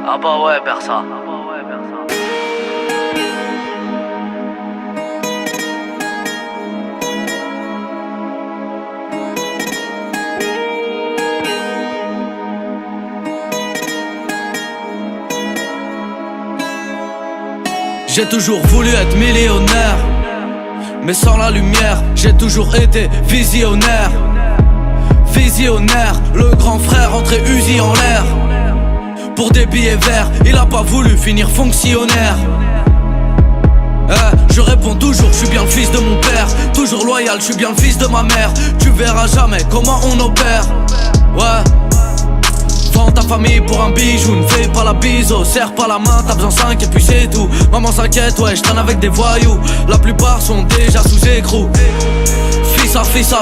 Ah bah ouais, Bersa. J'ai toujours voulu être millionnaire, mais sans la lumière, j'ai toujours été visionnaire. Visionnaire, le grand frère entré Uzi en l'air. Pour des billets verts, il a pas voulu finir fonctionnaire. Je réponds toujours, je suis bien le fils de mon père. Toujours loyal, je suis bien le fils de ma mère. Tu verras jamais comment on opère. Ouais. Vends ta famille pour un bijou, ne fais pas la bise, serre pas la main, t'as besoin 5 et puis c'est tout. Maman s'inquiète, ouais, je traîne avec des voyous. La plupart sont déjà sous écrou. Fissa,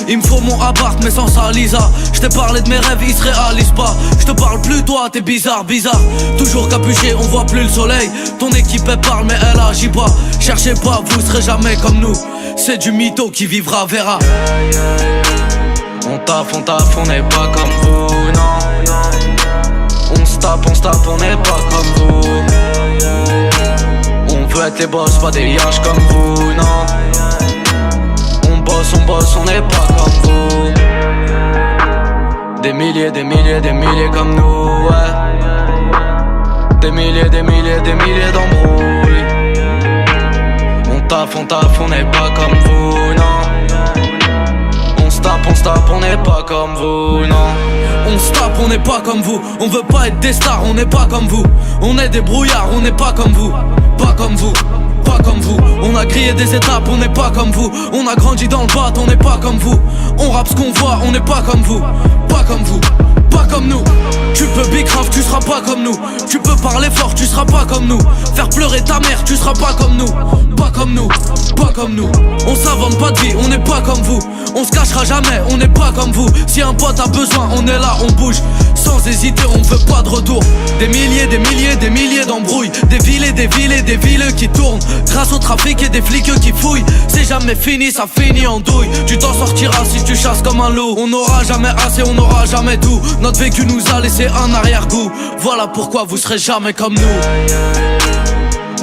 il me faut mon appart mais sans ça Lisa. Je t'ai parlé de mes rêves, ils se réalisent pas. Je te parle plus toi, t'es bizarre. Toujours capuché, on voit plus le soleil. Ton équipe elle parle mais elle agit pas. Cherchez pas, vous serez jamais comme nous. C'est du mytho qui vivra verra. On taffe, on n'est pas comme vous, non. On se tape, on n'est pas comme vous. On veut être les boss, pas des yaches comme vous, non. On bosse, on n'est pas comme vous. Des milliers comme nous, ouais. Des milliers d'embrouilles. On taffe, on n'est pas comme vous, non. On se tape, on n'est pas comme vous, non. On se tape, on n'est pas comme vous. On veut pas être des stars, on n'est pas comme vous. On est des brouillards, on n'est pas comme vous. Pas comme vous, pas comme vous. On a grillé des étapes, on n'est pas comme vous. On a grandi dans le bat, on n'est pas comme vous. On rappe ce qu'on voit, on n'est pas comme vous. Pas comme vous, pas comme nous. Tu peux bicrave, tu seras pas comme nous. Tu peux parler fort, tu seras pas comme nous. Faire pleurer ta mère, tu seras pas comme nous. Pas comme nous, pas comme nous. On s'invente pas de vie, on n'est pas comme vous. On se cachera jamais, on n'est pas comme vous. Si un pote a besoin, on est là, on bouge. Sans hésiter, on veut pas de retour. Des milliers d'embrouilles. Des villes qui tournent. Grâce au trafic et des flics qui fouillent. C'est jamais fini, ça finit en douille. Tu t'en sortiras si tu chasses comme un loup. On n'aura jamais assez, on n'aura jamais tout. Notre vécu nous a laissé un arrière-goût. Voilà pourquoi vous serez jamais comme nous.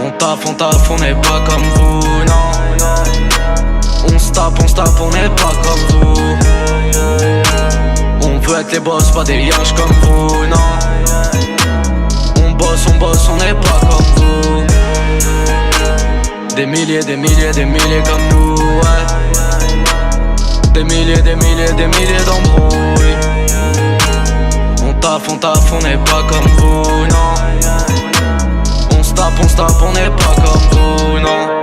On taffe, on n'est pas comme vous, non. On se tape, on n'est pas comme vous. On veut être les boss, pas des yaches comme vous, non. On bosse, on n'est pas comme vous. Des milliers comme nous, ouais. Des milliers d'embrouilles. On taffe, on n'est pas comme vous, non. On se tape, on n'est pas comme vous, non.